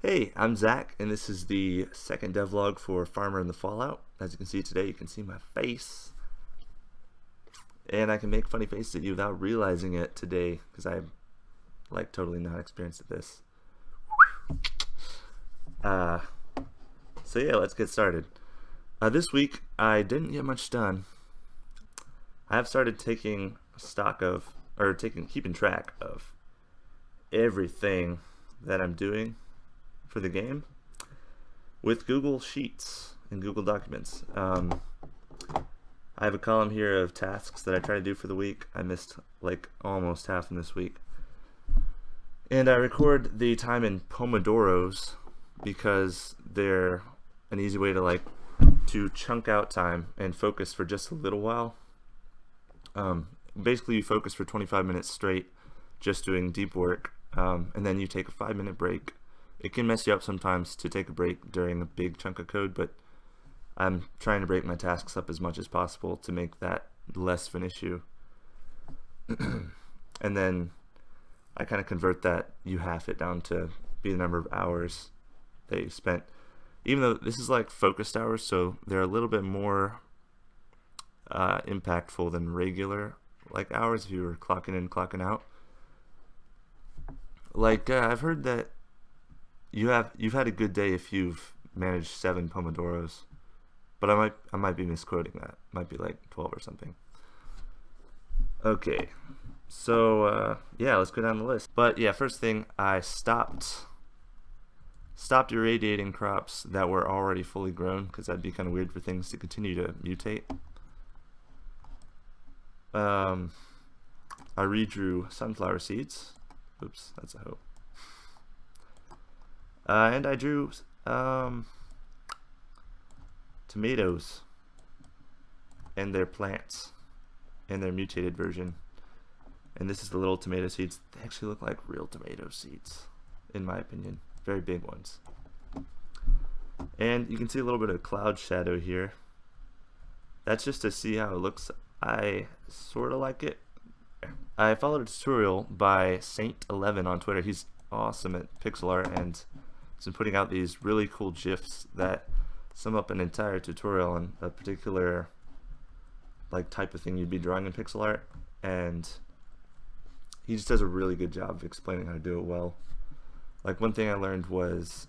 Hey, I'm Zach, and this is the second devlog for Farmer in the Fallout. As you can see today, you can see my face, and I can make funny faces at you without realizing it today, because I'm like totally not experienced at this. So yeah, let's get started. This week, I didn't get much done. I have started taking stock of, or keeping track of everything that I'm doing for the game with Google Sheets and Google Documents. I have a column here of tasks that I try to do for the week. I missed like almost half of them this week. And I record the time in Pomodoros because they're an easy way to chunk out time and focus for just a little while. Basically you focus for 25 minutes straight just doing deep work, and then you take a 5-minute break. It can mess you up sometimes to take a break during a big chunk of code, but I'm trying to break my tasks up as much as possible to make that less of an issue. And then I kind of convert that, you half it down to be the number of hours that you spent. Even though this is like focused hours, so they're a little bit more impactful than regular like hours if you were clocking in, clocking out. I've heard that you've had a good day if you've managed 7 Pomodoros, but I might be misquoting that. It might be like 12 or something. Okay, so yeah, let's go down the list. But yeah, first thing, I stopped irradiating crops that were already fully grown, because that'd be kind of weird for things to continue to mutate. I redrew sunflower seeds. Oops, that's a hope. And I drew tomatoes and their plants and their mutated version. And this is the little tomato seeds. They actually look like real tomato seeds, in my opinion. Very big ones. And you can see a little bit of cloud shadow here. That's just to see how it looks. I sort of like it. I followed a tutorial by Saint11 on Twitter. He's awesome at pixel art, and he's been putting out these really cool GIFs that sum up an entire tutorial on a particular type of thing you'd be drawing in pixel art, and he just does a really good job of explaining how to do it well. Like, one thing I learned was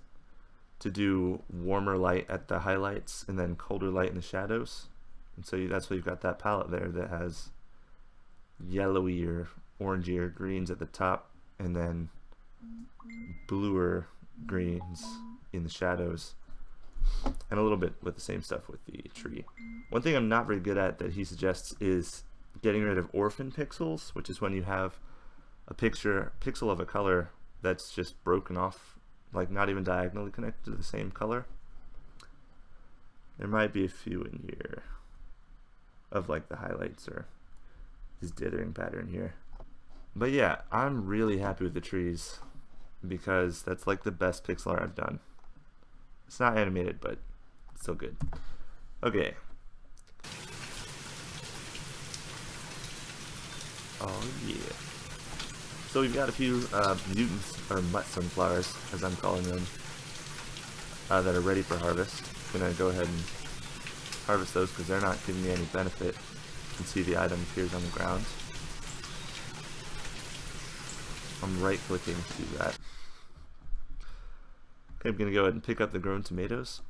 to do warmer light at the highlights and then colder light in the shadows, and so that's why you've got that palette there that has yellowy or orangey or greens at the top, and then bluer greens in the shadows, and a little bit with the same stuff with the tree. One thing I'm not very good at that he suggests is getting rid of orphan pixels, which is when you have a pixel of a color that's just broken off, like not even diagonally connected to the same color. There might be a few in here of like the highlights or his dithering pattern here. But yeah, I'm really happy with the trees because that's like the best pixel art I've done. It's not animated, but it's still good. Okay. Oh yeah. So we've got a few mutants, or mutt sunflowers, as I'm calling them, that are ready for harvest. I'm gonna go ahead and harvest those because they're not giving me any benefit. You can see the item appears on the ground. I'm right clicking to do that. Okay, I'm gonna go ahead and pick up the grown tomatoes.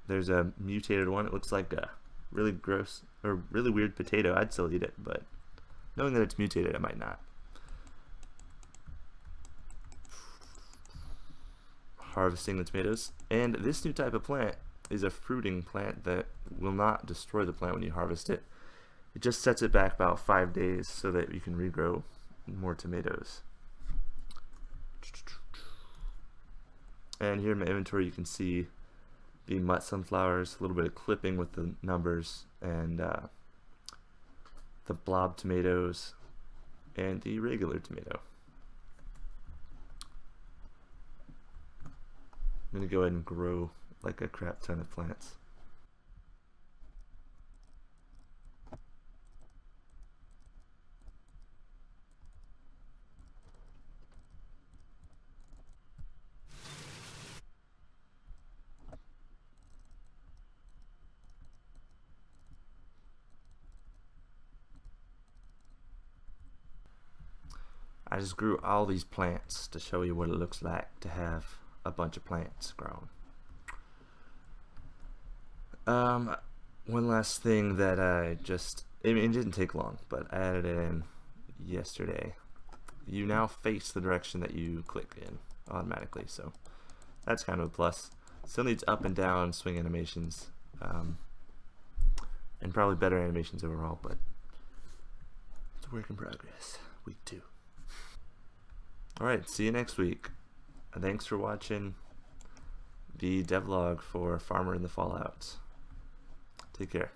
There's a mutated one. It looks like a really gross or really weird potato. I'd still eat it, but knowing that it's mutated, I might not. Harvesting the tomatoes. And this new type of plant is a fruiting plant that will not destroy the plant when you harvest it. It just sets it back about 5 days so that you can regrow more tomatoes. And here in my inventory you can see the mutt sunflowers, a little bit of clipping with the numbers, and the blob tomatoes, and the regular tomato. I'm going to go ahead and grow like a crap ton of plants. I just grew all these plants to show you what it looks like to have a bunch of plants grown. One last thing that it didn't take long, but I added it in yesterday. You now face the direction that you click in automatically, so that's kind of a plus. Still needs up and down swing animations, and probably better animations overall, but it's a work in progress. Week 2. Alright, see you next week. Thanks for watching the devlog for Farmer in the Fallout. Take care.